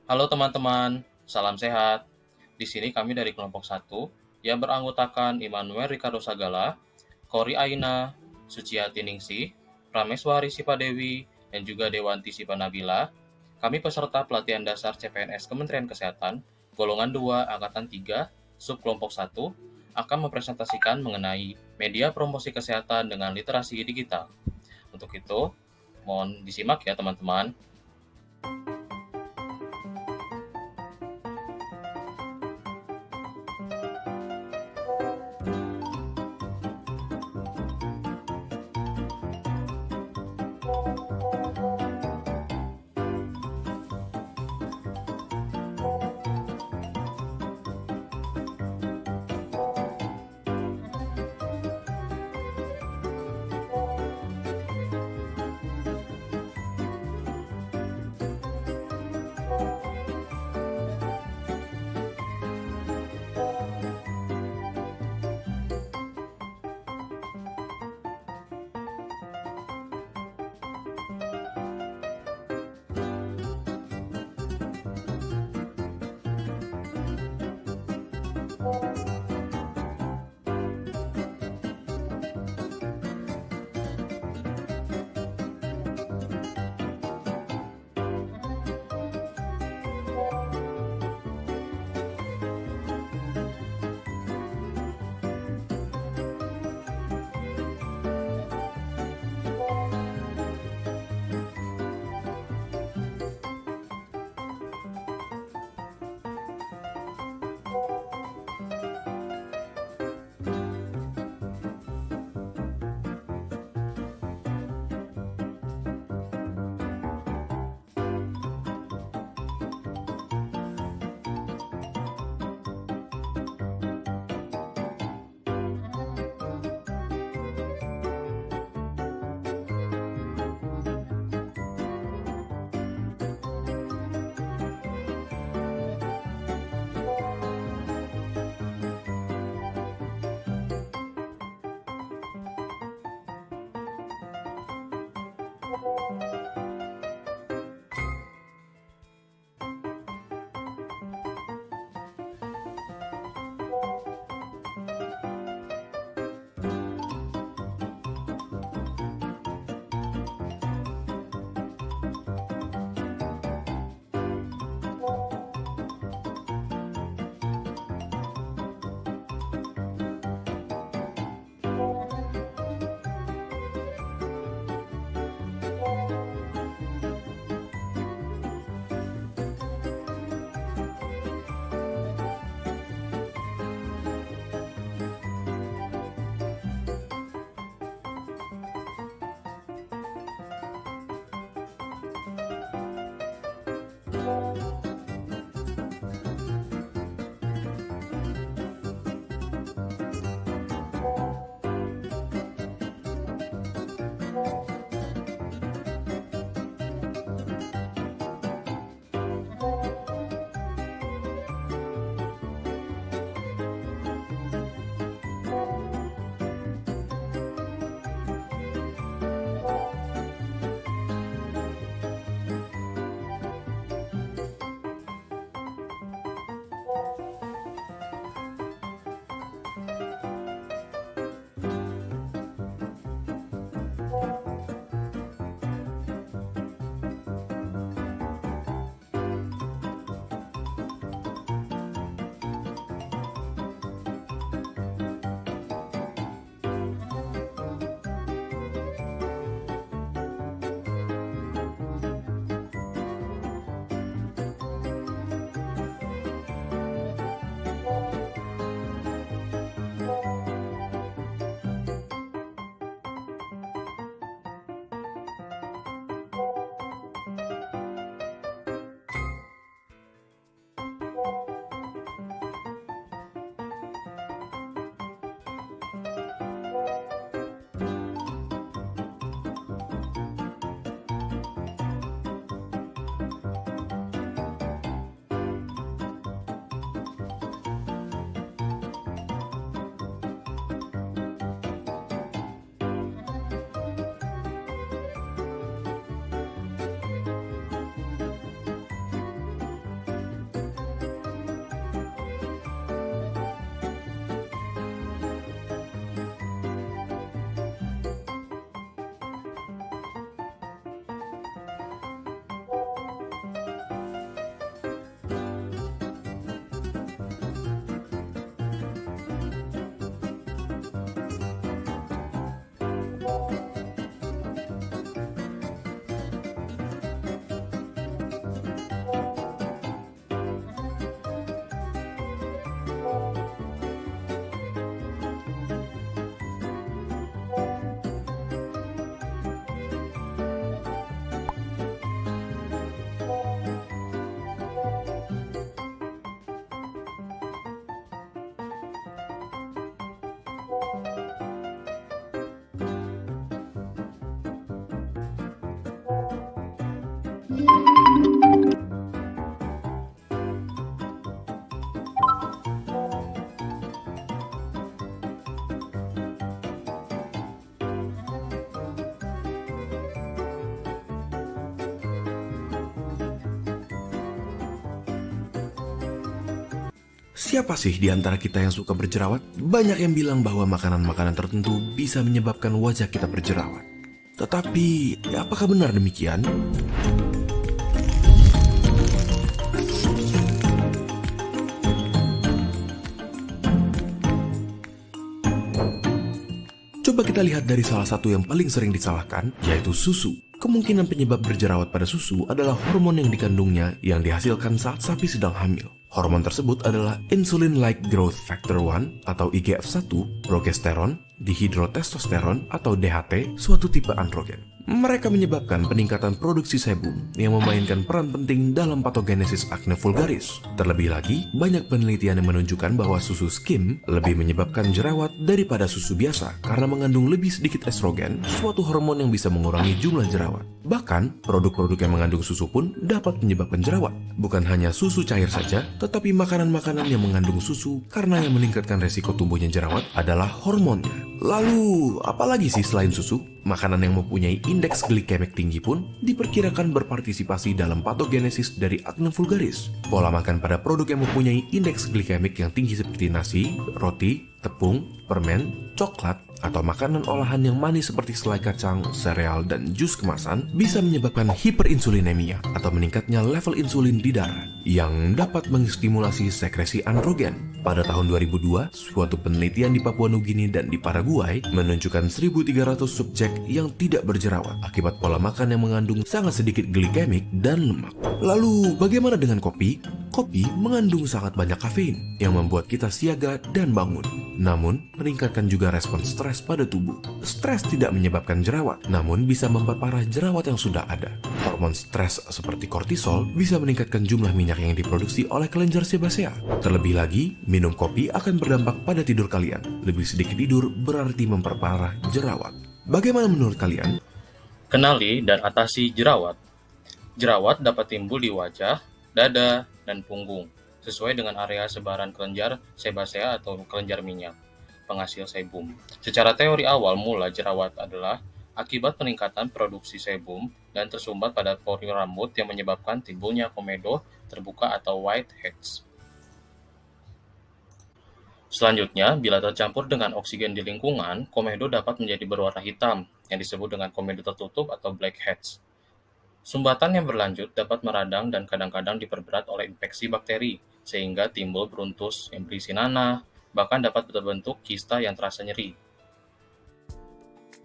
Halo teman-teman, salam sehat. Di sini kami dari kelompok satu yang beranggotakan Immanuel Ricardo Sagala, Kori Aina, Suciati Ningsih, Prameswari Sipadewi, dan juga Dewanti Sipanabila. Kami peserta pelatihan dasar CPNS Kementerian Kesehatan, golongan 2 angkatan 3, subkelompok satu, akan mempresentasikan mengenai media promosi kesehatan dengan literasi digital. Untuk itu, mohon disimak ya teman-teman. Siapa sih di antara kita yang suka berjerawat? Banyak yang bilang bahwa makanan-makanan tertentu bisa menyebabkan wajah kita berjerawat. Tetapi, apakah benar demikian? Coba kita lihat dari salah satu yang paling sering disalahkan, yaitu susu. Kemungkinan penyebab berjerawat pada susu adalah hormon yang dikandungnya yang dihasilkan saat sapi sedang hamil. Hormon tersebut adalah Insulin-like Growth Factor 1 atau IGF-1, progesteron, dihidrotestosteron atau DHT, suatu tipe androgen. Mereka menyebabkan peningkatan produksi sebum yang memainkan peran penting dalam patogenesis akne vulgaris. Terlebih lagi, banyak penelitian yang menunjukkan bahwa susu skim lebih menyebabkan jerawat daripada susu biasa karena mengandung lebih sedikit estrogen, suatu hormon yang bisa mengurangi jumlah jerawat. Bahkan, produk-produk yang mengandung susu pun dapat menyebabkan jerawat. Bukan hanya susu cair saja, tetapi makanan-makanan yang mengandung susu karena yang meningkatkan resiko tumbuhnya jerawat adalah hormonnya. Lalu, apalagi sih selain susu? Makanan yang mempunyai indeks glikemik tinggi pun diperkirakan berpartisipasi dalam patogenesis dari akne vulgaris. Pola makan pada produk yang mempunyai indeks glikemik yang tinggi seperti nasi, roti, tepung, permen, coklat, atau makanan olahan yang manis seperti selai kacang, sereal, dan jus kemasan bisa menyebabkan hiperinsulinemia atau meningkatnya level insulin di darah yang dapat mengestimulasi sekresi androgen. Pada tahun 2002, suatu penelitian di Papua Nugini dan di Paraguay menunjukkan 1.300 subjek yang tidak berjerawat akibat pola makan yang mengandung sangat sedikit glikemik dan lemak. Lalu, bagaimana dengan kopi? Kopi mengandung sangat banyak kafein yang membuat kita siaga dan bangun. Namun, meningkatkan juga respon stres pada tubuh. Stres tidak menyebabkan jerawat, namun bisa memperparah jerawat yang sudah ada. Hormon stres seperti kortisol bisa meningkatkan jumlah minyak yang diproduksi oleh kelenjar sebasea. Terlebih lagi, minum kopi akan berdampak pada tidur kalian. Lebih sedikit tidur berarti memperparah jerawat. Bagaimana menurut kalian? Kenali dan atasi jerawat. Jerawat dapat timbul di wajah, dada, dan punggung, sesuai dengan area sebaran kelenjar sebasea atau kelenjar minyak, penghasil sebum. Secara teori awal mula jerawat adalah akibat peningkatan produksi sebum dan tersumbat pada pori rambut yang menyebabkan timbulnya komedo terbuka atau whiteheads. Selanjutnya, bila tercampur dengan oksigen di lingkungan, komedo dapat menjadi berwarna hitam yang disebut dengan komedo tertutup atau blackheads. Sumbatan yang berlanjut dapat meradang dan kadang-kadang diperberat oleh infeksi bakteri, sehingga timbul beruntus yang berisi nanah, bahkan dapat terbentuk kista yang terasa nyeri.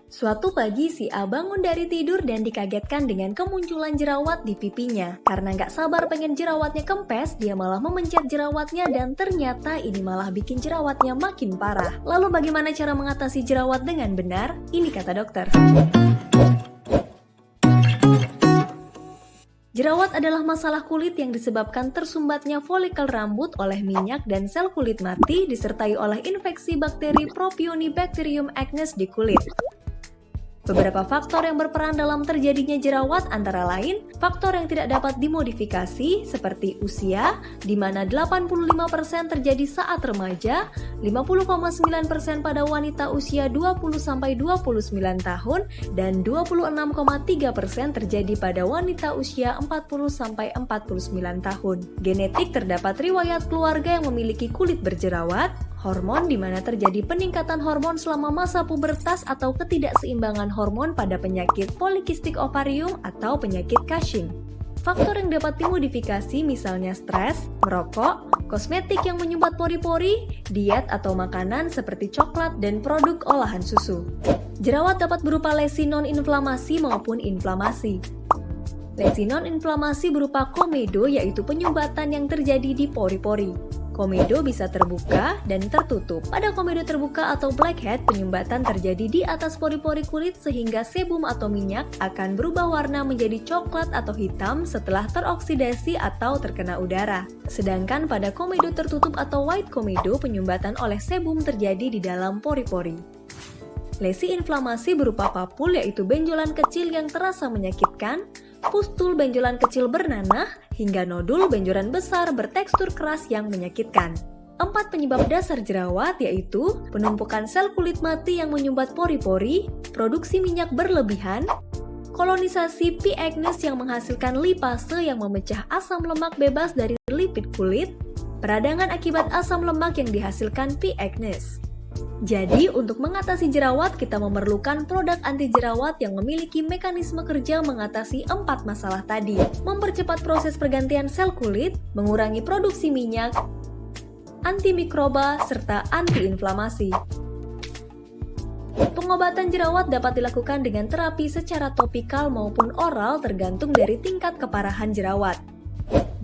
Suatu pagi si A bangun dari tidur dan dikagetkan dengan kemunculan jerawat di pipinya. Karena nggak sabar pengen jerawatnya kempes, dia malah memencet jerawatnya dan ternyata ini malah bikin jerawatnya makin parah. Lalu bagaimana cara mengatasi jerawat dengan benar? Ini kata dokter. Jerawat adalah masalah kulit yang disebabkan tersumbatnya folikel rambut oleh minyak dan sel kulit mati disertai oleh infeksi bakteri Propionibacterium acnes di kulit. Beberapa faktor yang berperan dalam terjadinya jerawat antara lain faktor yang tidak dapat dimodifikasi seperti usia, di mana 85% terjadi saat remaja, 50,9% pada wanita usia 20-29 tahun, dan 26,3% terjadi pada wanita usia 40-49 tahun. Genetik terdapat riwayat keluarga yang memiliki kulit berjerawat, hormon di mana terjadi peningkatan hormon selama masa pubertas atau ketidakseimbangan hormon pada penyakit polikistik ovarium atau penyakit Cushing. Faktor yang dapat dimodifikasi misalnya stres, merokok, kosmetik yang menyumbat pori-pori, diet atau makanan seperti coklat dan produk olahan susu. Jerawat dapat berupa lesi non-inflamasi maupun inflamasi. Lesi non-inflamasi berupa komedo yaitu penyumbatan yang terjadi di pori-pori. Komedo bisa terbuka dan tertutup. Pada komedo terbuka atau blackhead, penyumbatan terjadi di atas pori-pori kulit sehingga sebum atau minyak akan berubah warna menjadi coklat atau hitam setelah teroksidasi atau terkena udara. Sedangkan pada komedo tertutup atau white komedo, penyumbatan oleh sebum terjadi di dalam pori-pori. Lesi inflamasi berupa papul yaitu benjolan kecil yang terasa menyakitkan, pustul benjolan kecil bernanah, hingga nodul benjolan besar bertekstur keras yang menyakitkan. 4 penyebab dasar jerawat yaitu penumpukan sel kulit mati yang menyumbat pori-pori, produksi minyak berlebihan, kolonisasi P. acnes yang menghasilkan lipase yang memecah asam lemak bebas dari lipid kulit, peradangan akibat asam lemak yang dihasilkan P. acnes. Jadi, untuk mengatasi jerawat, kita memerlukan produk anti jerawat yang memiliki mekanisme kerja mengatasi 4 masalah tadi, mempercepat proses pergantian sel kulit, mengurangi produksi minyak, antimikroba, serta antiinflamasi. Pengobatan jerawat dapat dilakukan dengan terapi secara topikal maupun oral tergantung dari tingkat keparahan jerawat.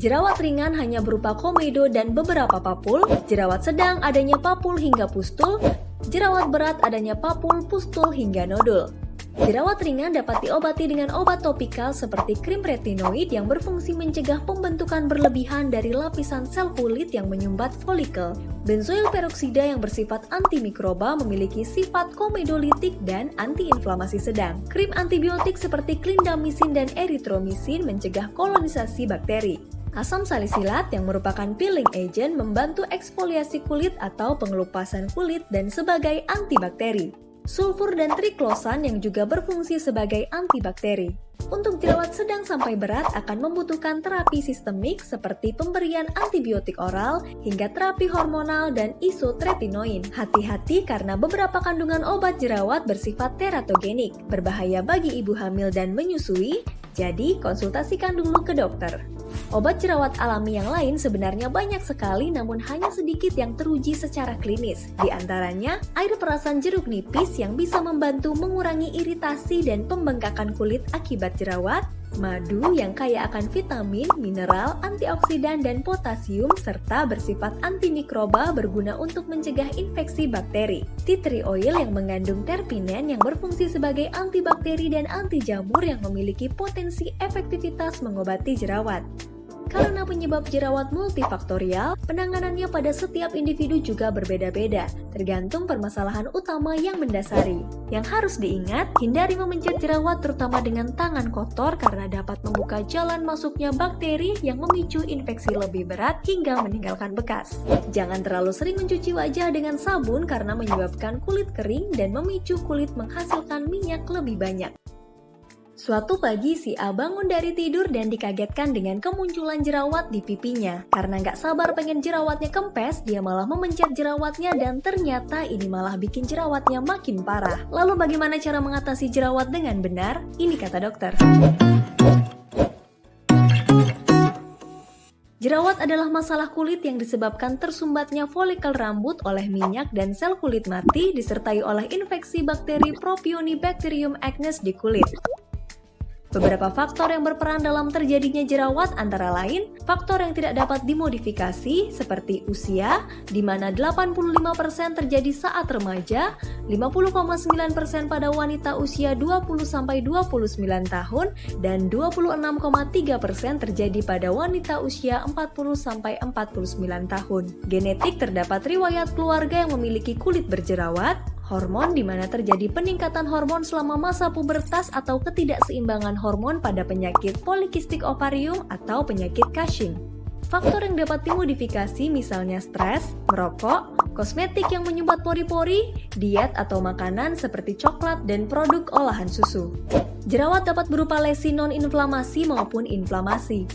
Jerawat ringan hanya berupa komedo dan beberapa papul, jerawat sedang adanya papul hingga pustul, jerawat berat adanya papul, pustul, hingga nodul. Jerawat ringan dapat diobati dengan obat topikal seperti krim retinoid yang berfungsi mencegah pembentukan berlebihan dari lapisan sel kulit yang menyumbat folikel. Benzoil peroksida yang bersifat antimikroba memiliki sifat komedolitik dan antiinflamasi sedang. Krim antibiotik seperti clindamycin dan erythromycin mencegah kolonisasi bakteri. Asam salisilat yang merupakan peeling agent membantu eksfoliasi kulit atau pengelupasan kulit dan sebagai antibakteri. Sulfur dan triklosan yang juga berfungsi sebagai antibakteri. Untuk jerawat sedang sampai berat akan membutuhkan terapi sistemik seperti pemberian antibiotik oral hingga terapi hormonal dan isotretinoin. Hati-hati karena beberapa kandungan obat jerawat bersifat teratogenik, berbahaya bagi ibu hamil dan menyusui, jadi konsultasikan dulu ke dokter. Obat jerawat alami yang lain sebenarnya banyak sekali namun hanya sedikit yang teruji secara klinis. Di antaranya, air perasan jeruk nipis yang bisa membantu mengurangi iritasi dan pembengkakan kulit akibat jerawat, madu yang kaya akan vitamin, mineral, antioksidan, dan potasium, serta bersifat antimikroba berguna untuk mencegah infeksi bakteri. Tea tree oil yang mengandung terpinen yang berfungsi sebagai antibakteri dan anti jamur yang memiliki potensi efektivitas mengobati jerawat. Karena penyebab jerawat multifaktorial, penanganannya pada setiap individu juga berbeda-beda, tergantung permasalahan utama yang mendasari. Yang harus diingat, hindari memencet jerawat terutama dengan tangan kotor karena dapat membuka jalan masuknya bakteri yang memicu infeksi lebih berat hingga meninggalkan bekas. Jangan terlalu sering mencuci wajah dengan sabun karena menyebabkan kulit kering dan memicu kulit menghasilkan minyak lebih banyak. Suatu pagi si A bangun dari tidur dan dikagetkan dengan kemunculan jerawat di pipinya. Karena nggak sabar pengen jerawatnya kempes, dia malah memencet jerawatnya dan ternyata ini malah bikin jerawatnya makin parah. Lalu bagaimana cara mengatasi jerawat dengan benar? Ini kata dokter. Jerawat adalah masalah kulit yang disebabkan tersumbatnya folikel rambut oleh minyak dan sel kulit mati disertai oleh infeksi bakteri Propionibacterium acnes di kulit. Beberapa faktor yang berperan dalam terjadinya jerawat antara lain faktor yang tidak dapat dimodifikasi seperti usia, di mana 85% terjadi saat remaja, 50,9% pada wanita usia 20-29 tahun, dan 26,3% terjadi pada wanita usia 40-49 tahun. Genetik terdapat riwayat keluarga yang memiliki kulit berjerawat, hormon di mana terjadi peningkatan hormon selama masa pubertas atau ketidakseimbangan hormon pada penyakit polikistik ovarium atau penyakit Cushing. Faktor yang dapat dimodifikasi misalnya stres, merokok, kosmetik yang menyumbat pori-pori, diet atau makanan seperti coklat dan produk olahan susu. Jerawat dapat berupa lesi non-inflamasi maupun inflamasi.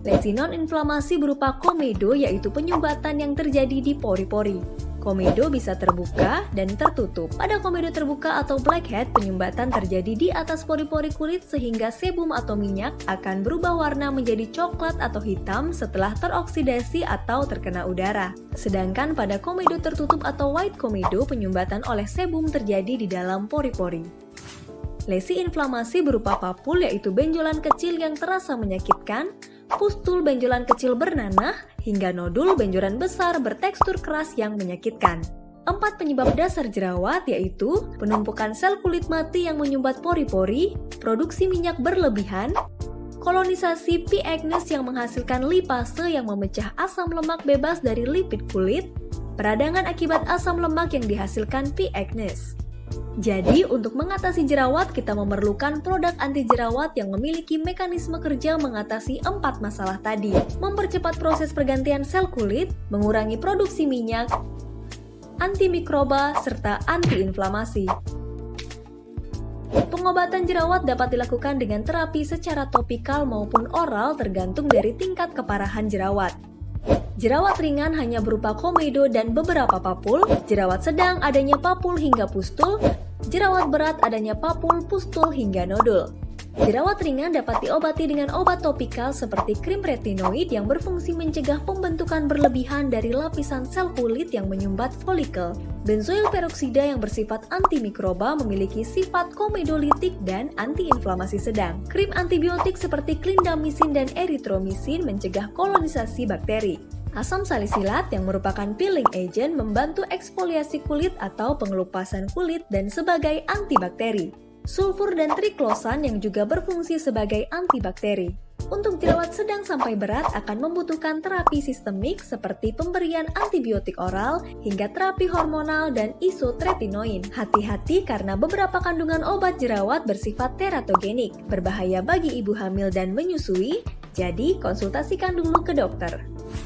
Lesi non-inflamasi berupa komedo yaitu penyumbatan yang terjadi di pori-pori. Komedo bisa terbuka dan tertutup. Pada komedo terbuka atau blackhead, penyumbatan terjadi di atas pori-pori kulit sehingga sebum atau minyak akan berubah warna menjadi coklat atau hitam setelah teroksidasi atau terkena udara. Sedangkan pada komedo tertutup atau white komedo, penyumbatan oleh sebum terjadi di dalam pori-pori. Lesi inflamasi berupa papul yaitu benjolan kecil yang terasa menyakitkan, pustul benjolan kecil bernanah, hingga nodul benjolan besar bertekstur keras yang menyakitkan. 4 penyebab dasar jerawat yaitu penumpukan sel kulit mati yang menyumbat pori-pori, produksi minyak berlebihan, kolonisasi P. acnes yang menghasilkan lipase yang memecah asam lemak bebas dari lipid kulit, peradangan akibat asam lemak yang dihasilkan P. acnes. Jadi, untuk mengatasi jerawat, kita memerlukan produk anti jerawat yang memiliki mekanisme kerja mengatasi 4 masalah tadi. Mempercepat proses pergantian sel kulit, mengurangi produksi minyak, antimikroba, serta antiinflamasi. Pengobatan jerawat dapat dilakukan dengan terapi secara topikal maupun oral tergantung dari tingkat keparahan jerawat. Jerawat ringan hanya berupa komedo dan beberapa papul, jerawat sedang adanya papul hingga pustul, jerawat berat adanya papul, pustul, hingga nodul. Jerawat ringan dapat diobati dengan obat topikal seperti krim retinoid yang berfungsi mencegah pembentukan berlebihan dari lapisan sel kulit yang menyumbat folikel. Benzoil peroksida yang bersifat antimikroba memiliki sifat komedolitik dan antiinflamasi sedang. Krim antibiotik seperti clindamycin dan erythromycin mencegah kolonisasi bakteri. Asam salisilat yang merupakan peeling agent membantu eksfoliasi kulit atau pengelupasan kulit dan sebagai antibakteri. Sulfur dan triklosan yang juga berfungsi sebagai antibakteri. Untuk jerawat sedang sampai berat akan membutuhkan terapi sistemik seperti pemberian antibiotik oral hingga terapi hormonal dan isotretinoin. Hati-hati karena beberapa kandungan obat jerawat bersifat teratogenik, berbahaya bagi ibu hamil dan menyusui, jadi konsultasikan dulu ke dokter.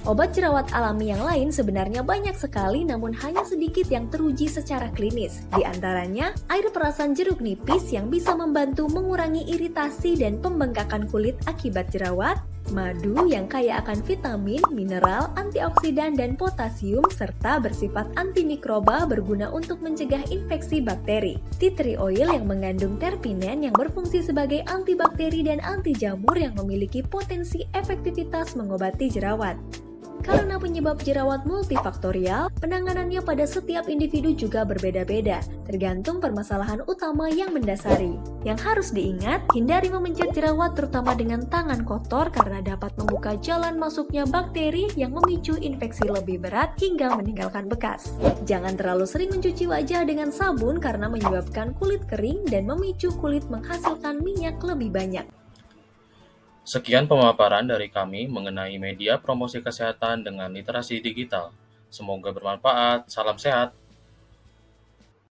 Obat jerawat alami yang lain sebenarnya banyak sekali namun hanya sedikit yang teruji secara klinis. Di antaranya, air perasan jeruk nipis yang bisa membantu mengurangi iritasi dan pembengkakan kulit akibat jerawat, madu yang kaya akan vitamin, mineral, antioksidan, dan potasium, serta bersifat antimikroba berguna untuk mencegah infeksi bakteri. Tea tree oil yang mengandung terpinen yang berfungsi sebagai antibakteri dan anti jamur yang memiliki potensi efektivitas mengobati jerawat. Karena penyebab jerawat multifaktorial, penanganannya pada setiap individu juga berbeda-beda, tergantung permasalahan utama yang mendasari. Yang harus diingat, hindari memencet jerawat terutama dengan tangan kotor karena dapat membuka jalan masuknya bakteri yang memicu infeksi lebih berat hingga meninggalkan bekas. Jangan terlalu sering mencuci wajah dengan sabun karena menyebabkan kulit kering dan memicu kulit menghasilkan minyak lebih banyak. Sekian pemaparan dari kami mengenai media promosi kesehatan dengan literasi digital. Semoga bermanfaat. Salam sehat.